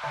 Hey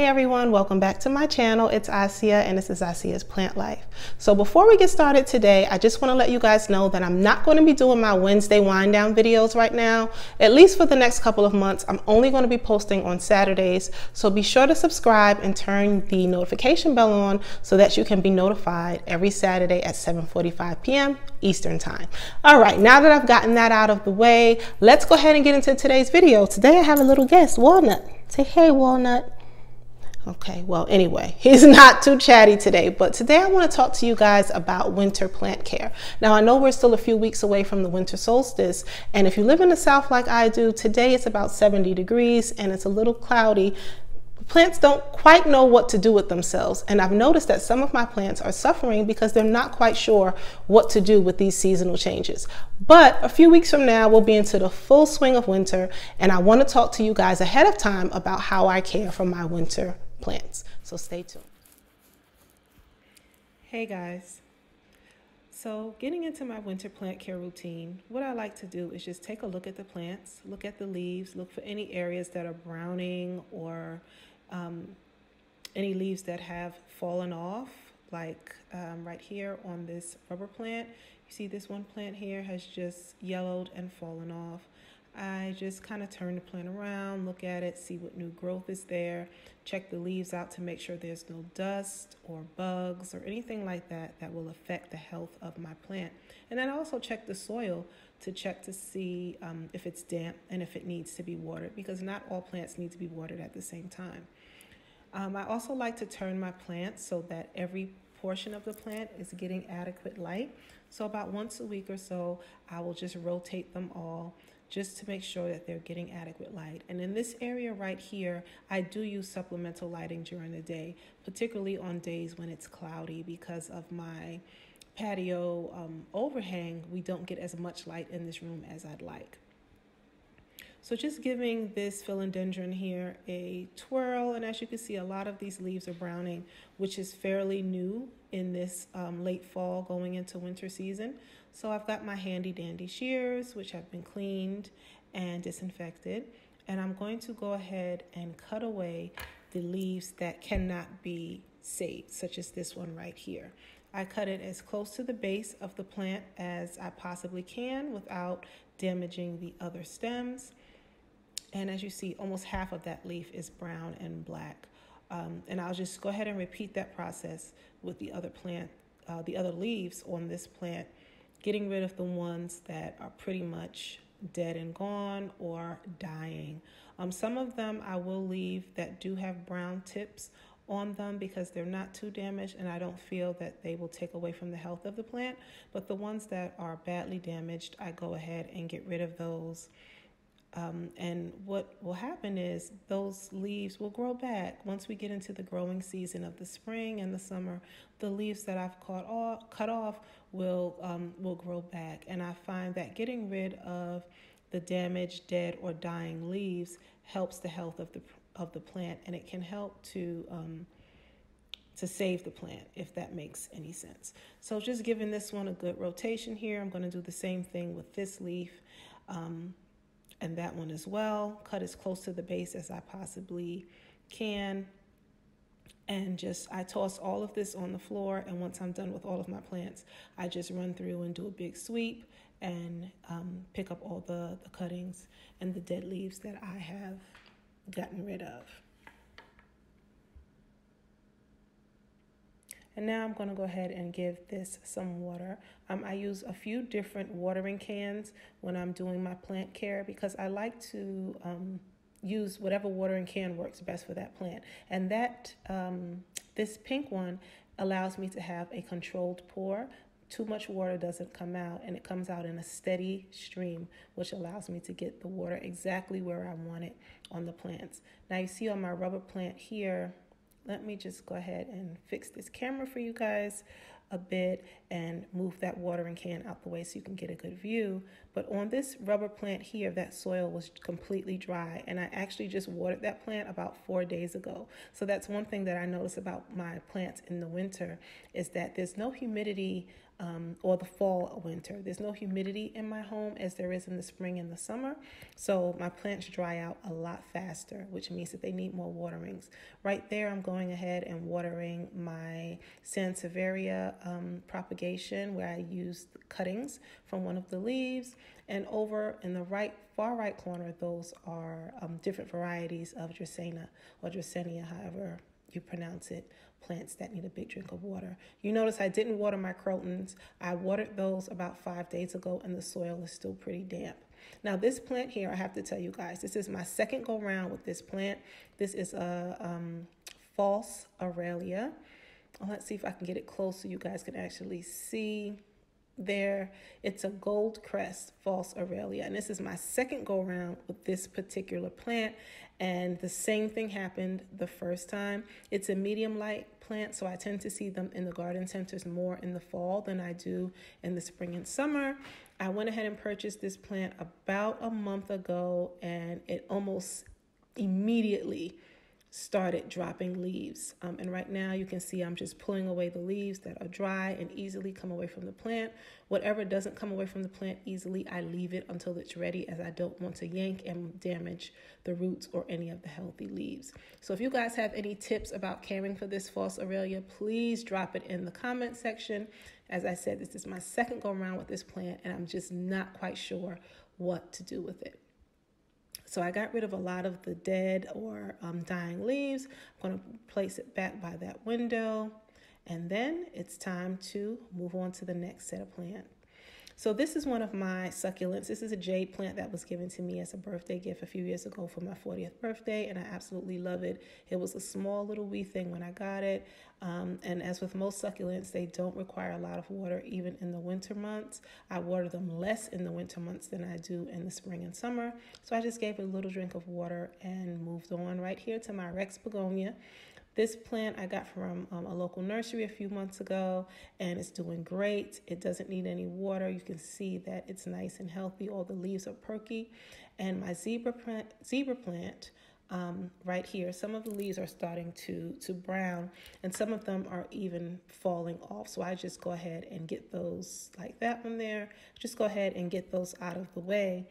everyone, welcome back to my channel. It's Asiyah and this is Asiyah's Plant Life. So before we get started today, I just want to let you guys know that I'm not going to be doing my Wednesday wind down videos right now. At least for the next couple of months, I'm only going to be posting on Saturdays. So be sure to subscribe and turn the notification bell on so that you can be notified every Saturday at 7:45 p.m. Eastern time. All right, now that I've gotten that out of the way, let's go ahead and get into today's video. Today I have a little guest, Walnut. Say hey, Walnut. Okay, well, anyway, he's not too chatty today, but today I want to talk to you guys about winter plant care. Now, I know we're still a few weeks away from the winter solstice, and if you live in the South like I do, today it's about 70 degrees and it's a little cloudy. Plants don't quite know what to do with themselves, and I've noticed that some of my plants are suffering because they're not quite sure what to do with these seasonal changes. But a few weeks from now, we'll be into the full swing of winter, and I want to talk to you guys ahead of time about how I care for my winter plants. So stay tuned. Hey guys. So getting into my winter plant care routine, what I like to do is just take a look at the plants, look at the leaves, look for any areas that are browning or any leaves that have fallen off, like right here on this rubber plant. You see this one plant here has just yellowed and fallen off. I just kind of turn the plant around, look at it, see what new growth is there, check the leaves out to make sure there's no dust or bugs or anything like that that will affect the health of my plant. And then I also check the soil to check to see if it's damp and if it needs to be watered, because not all plants need to be watered at the same time. I also like to turn my plants so that every portion of the plant is getting adequate light. So about once a week or so, I will just rotate them all just to make sure that they're getting adequate light. And in this area right here, I do use supplemental lighting during the day, particularly on days when it's cloudy. Because of my patio overhang, we don't get as much light in this room as I'd like. So just giving this Philodendron here a twirl, and as you can see, a lot of these leaves are browning, which is fairly new in this late fall going into winter season. So I've got my handy dandy shears, which have been cleaned and disinfected, and I'm going to go ahead and cut away the leaves that cannot be saved, such as this one right here. I cut it as close to the base of the plant as I possibly can without damaging the other stems. And as you see, almost half of that leaf is brown and black. And I'll just go ahead and repeat that process with the other plant, the other leaves on this plant, getting rid of the ones that are pretty much dead and gone or dying. Some of them I will leave that do have brown tips on them because they're not too damaged and I don't feel that they will take away from the health of the plant. But the ones that are badly damaged, I go ahead and get rid of those. And what will happen is those leaves will grow back. Once we get into the growing season of the spring and the summer, the leaves that I've cut off will grow back. And I find that getting rid of the damaged, dead, or dying leaves helps the health of the plant, and it can help to save the plant, if that makes any sense. So just giving this one a good rotation here. I'm going to do the same thing with this leaf. And that one as well. Cut as close to the base as I possibly can. And I toss all of this on the floor. And once I'm done with all of my plants, I just run through and do a big sweep and pick up all the cuttings and the dead leaves that I have gotten rid of. And now I'm going to go ahead and give this some water. I use a few different watering cans when I'm doing my plant care because I like to use whatever watering can works best for that plant. And this pink one allows me to have a controlled pour. Too much water doesn't come out, and it comes out in a steady stream, which allows me to get the water exactly where I want it on the plants. Now you see on my rubber plant here, let me just go ahead and fix this camera for you guys a bit and move that watering can out the way so you can get a good view. But on this rubber plant here, that soil was completely dry, and I actually just watered that plant about 4 days ago. So that's one thing that I notice about my plants in the winter is that there's no humidity or the fall or winter. There's no humidity in my home as there is in the spring and the summer. So my plants dry out a lot faster, which means that they need more waterings. Right there, I'm going ahead and watering my Sansevieria propagation, where I used cuttings from one of the leaves. And over in the far right corner, those are different varieties of Dracaena or Dracaena, however you pronounce it, plants that need a big drink of water. You notice I didn't water my crotons. I watered those about 5 days ago, and the soil is still pretty damp. Now this plant here, I have to tell you guys, this is my second go round with this plant. This is a false Irelia. Let's see if I can get it close so you guys can actually see. There, it's a gold crest false Irelia, and this is my second go round with this particular plant, and the same thing happened the first time. It's a medium light plant, so I tend to see them in the garden centers more in the fall than I do in the spring and summer. I went ahead and purchased this plant about a month ago, and it almost immediately started dropping leaves. And right now you can see I'm just pulling away the leaves that are dry and easily come away from the plant. Whatever doesn't come away from the plant easily, I leave it until it's ready, as I don't want to yank and damage the roots or any of the healthy leaves. So if you guys have any tips about caring for this false Irelia, please drop it in the comment section. As I said, this is my second go around with this plant, and I'm just not quite sure what to do with it. So I got rid of a lot of the dead or dying leaves. I'm going to place it back by that window. And then it's time to move on to the next set of plant. So this is one of my succulents. This is a jade plant that was given to me as a birthday gift a few years ago for my 40th birthday, and I absolutely love it. It was a small little wee thing when I got it. And as with most succulents, they don't require a lot of water even in the winter months. I water them less in the winter months than I do in the spring and summer. So I just gave it a little drink of water and moved on right here to my Rex begonia. This plant I got from a local nursery a few months ago, and it's doing great. It doesn't need any water. You can see that it's nice and healthy. All the leaves are perky. And my zebra plant right here, some of the leaves are starting to brown, and some of them are even falling off. So I just go ahead and get those, like that one there, just go ahead and get those out of the way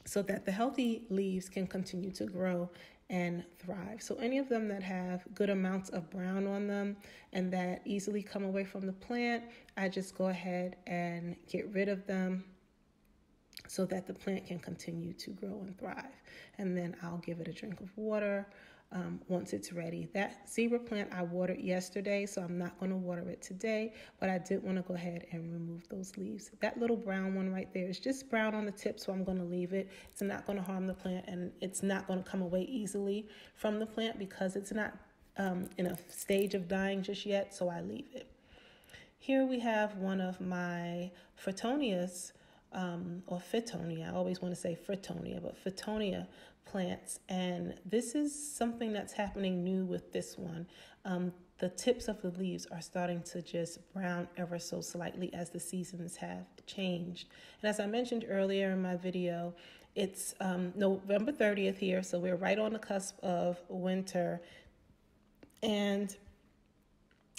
so that the healthy leaves can continue to grow and thrive. So any of them that have good amounts of brown on them and that easily come away from the plant, I just go ahead and get rid of them so that the plant can continue to grow and thrive. And then I'll give it a drink of water once it's ready. That zebra plant I watered yesterday, so I'm not going to water it today, but I did want to go ahead and remove those leaves. That little brown one right there is just brown on the tip, so I'm going to leave it. It's not going to harm the plant, and it's not going to come away easily from the plant because it's not in a stage of dying just yet, so I leave it. Here we have one of my Fritonias, or Fittonia. I always want to say Fritonia, but Fittonia plants, and this is something that's happening new with this one. The tips of the leaves are starting to just brown ever so slightly as the seasons have changed. And as I mentioned earlier in my video, it's November 30th here, so we're right on the cusp of winter, and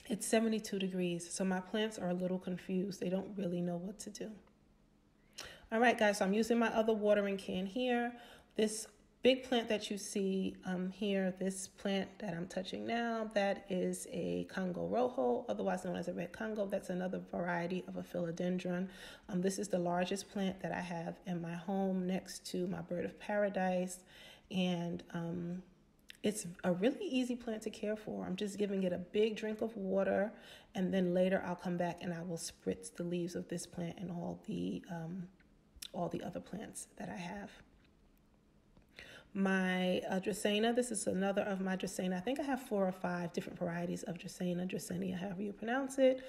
it's 72 degrees, so my plants are a little confused. They don't really know what to do. All right, guys, so I'm using my other watering can here. This big plant that you see here, this plant that I'm touching now, that is a Congo rojo, otherwise known as a red Congo. That's another variety of a philodendron. This is the largest plant that I have in my home next to my bird of paradise, and it's a really easy plant to care for. I'm just giving it a big drink of water, and then later I'll come back and I will spritz the leaves of this plant and all the other plants that I have. My Dracaena, this is another of my Dracaena. I think I have 4 or 5 different varieties of Dracaena, however you pronounce it.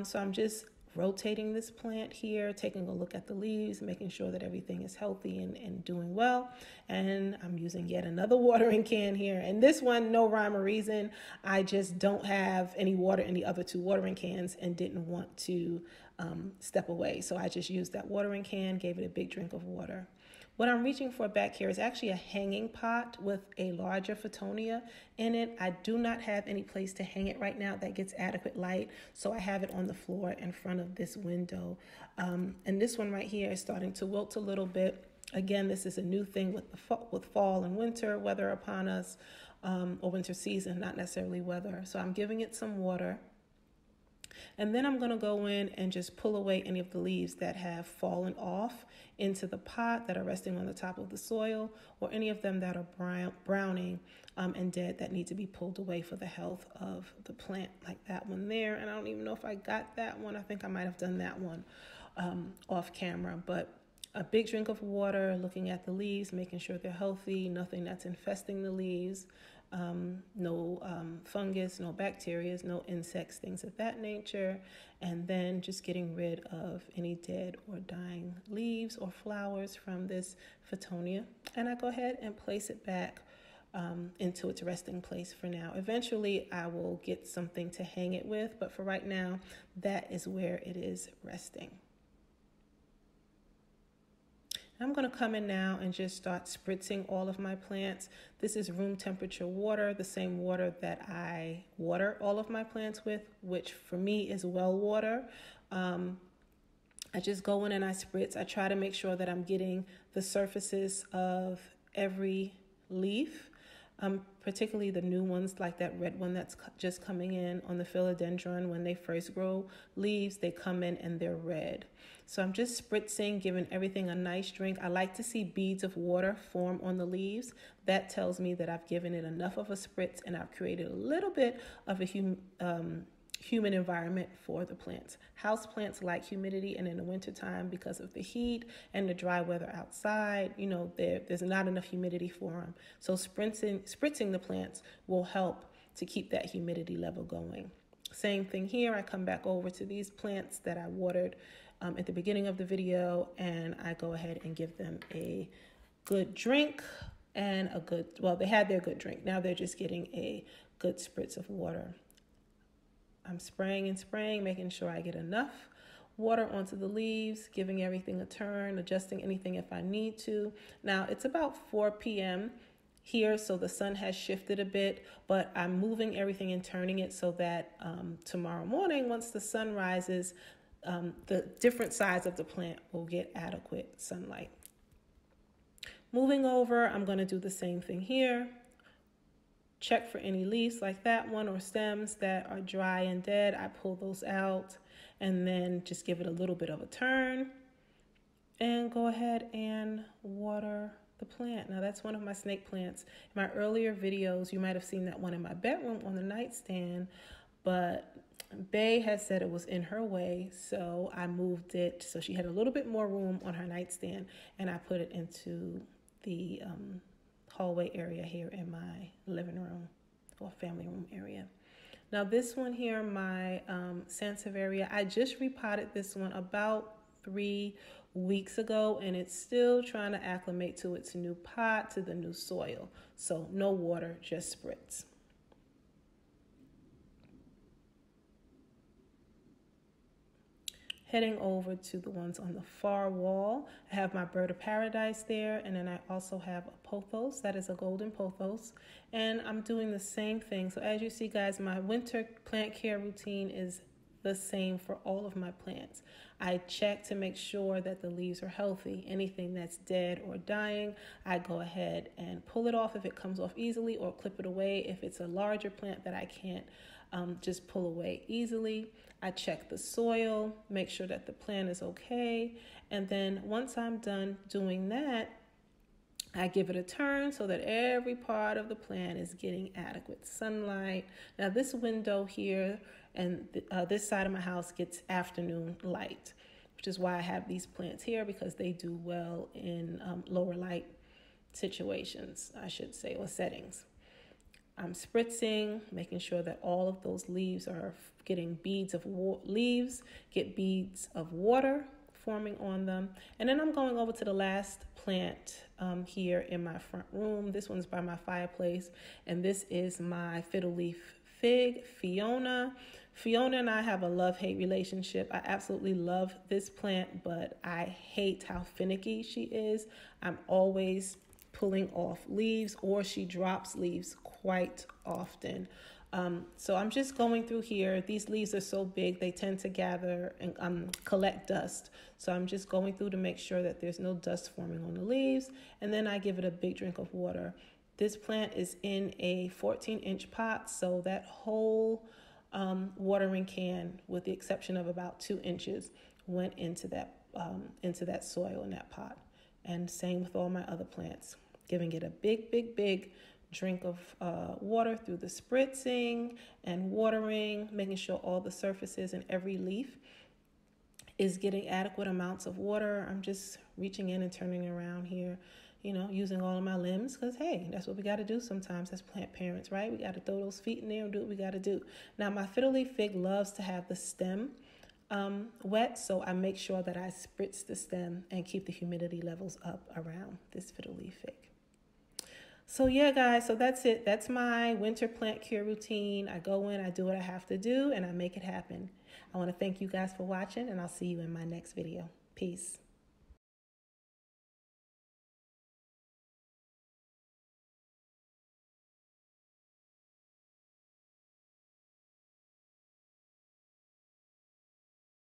So I'm just rotating this plant here, taking a look at the leaves, making sure that everything is healthy and doing well. And I'm using yet another watering can here. And this one, no rhyme or reason. I just don't have any water in the other 2 watering cans and didn't want to step away. So I just used that watering can, gave it a big drink of water. What I'm reaching for back here is actually a hanging pot with a larger Photonia in it. I do not have any place to hang it right now that gets adequate light, so I have it on the floor in front of this window. And this one right here is starting to wilt a little bit. Again, this is a new thing with fall and winter weather upon us, or winter season, not necessarily weather. So I'm giving it some water. And then I'm going to go in and just pull away any of the leaves that have fallen off into the pot, that are resting on the top of the soil, or any of them that are browning and dead that need to be pulled away for the health of the plant, like that one there. And I don't even know if I got that one. I think I might have done that one off camera. But a big drink of water, looking at the leaves, making sure they're healthy, nothing that's infesting the leaves. No fungus, no bacteria, no insects, things of that nature. And then just getting rid of any dead or dying leaves or flowers from this Photonia. And I go ahead and place it back into its resting place for now. Eventually, I will get something to hang it with, but for right now, that is where it is resting. I'm going to come in now and just start spritzing all of my plants. This is room temperature water, the same water that I water all of my plants with, which for me is well water. I just go in and I spritz. I try to make sure that I'm getting the surfaces of every leaf, particularly the new ones, like that red one that's just coming in on the Philodendron. When they first grow leaves, they come in and they're red. So I'm just spritzing, giving everything a nice drink. I like to see beads of water form on the leaves. That tells me that I've given it enough of a spritz and I've created a little bit of a human environment for the plants. House plants like humidity, and in the wintertime, because of the heat and the dry weather outside, you know, there's not enough humidity for them. So spritzing the plants will help to keep that humidity level going. Same thing here. I come back over to these plants that I watered at the beginning of the video, and I go ahead and give them a good drink and they had their good drink. Now they're just getting a good spritz of water. I'm spraying and spraying, making sure I get enough water onto the leaves, giving everything a turn, adjusting anything if I need to. Now it's about 4 p.m. here, so the sun has shifted a bit, but I'm moving everything and turning it so that tomorrow morning, once the sun rises, the different sides of the plant will get adequate sunlight. Moving over, I'm going to do the same thing here. Check for any leaves like that one or stems that are dry and dead. I pull those out and then just give it a little bit of a turn and go ahead and water the plant. Now that's one of my snake plants. In my earlier videos, you might have seen that one in my bedroom on the nightstand, but Bay has said it was in her way, so I moved it so she had a little bit more room on her nightstand, and I put it into the hallway area here in my living room or family room area. Now this one here, my Sansevieria, I just repotted this one about 3 weeks ago, and it's still trying to acclimate to its new pot, to the new soil. So no water, just spritz. Heading over to the ones on the far wall, I have my bird of paradise there, and then I also have a pothos. That is a golden pothos, and I'm doing the same thing. So as you see, guys, my winter plant care routine is the same for all of my plants. I check to make sure that the leaves are healthy. Anything that's dead or dying, I go ahead and pull it off if it comes off easily, or clip it away if it's a larger plant that I can't just pull away easily. I check the soil, make sure that the plant is okay. And then once I'm done doing that, I give it a turn so that every part of the plant is getting adequate sunlight. Now this window here and this side of my house gets afternoon light, which is why I have these plants here, because they do well in lower light situations, I should say, or settings. I'm spritzing, making sure that all of those leaves are getting beads of beads of water forming on them. And then I'm going over to the last plant here in my front room. This one's by my fireplace, and this is my fiddle leaf fig, Fiona. Fiona and I have a love-hate relationship. I absolutely love this plant, but I hate how finicky she is. I'm always pulling off leaves, or she drops leaves quite often. So I'm just going through here. These leaves are so big, they tend to gather and collect dust. So I'm just going through to make sure that there's no dust forming on the leaves. And then I give it a big drink of water. This plant is in a 14-inch pot, so that whole watering can, with the exception of about 2 inches, went into that soil in that pot. And same with all my other plants, giving it a big drink of water through the spritzing and watering, making sure all the surfaces and every leaf is getting adequate amounts of water. I'm just reaching in and turning around here, using all of my limbs, because hey, that's what we got to do sometimes as plant parents, right? We got to throw those feet in there and do what we got to do. Now, my fiddle leaf fig loves to have the stem wet, so I make sure that I spritz the stem and keep the humidity levels up around this fiddle leaf fig. So yeah, guys, so that's it. That's my winter plant care routine. I go in, I do what I have to do, and I make it happen. I want to thank you guys for watching, and I'll see you in my next video. Peace.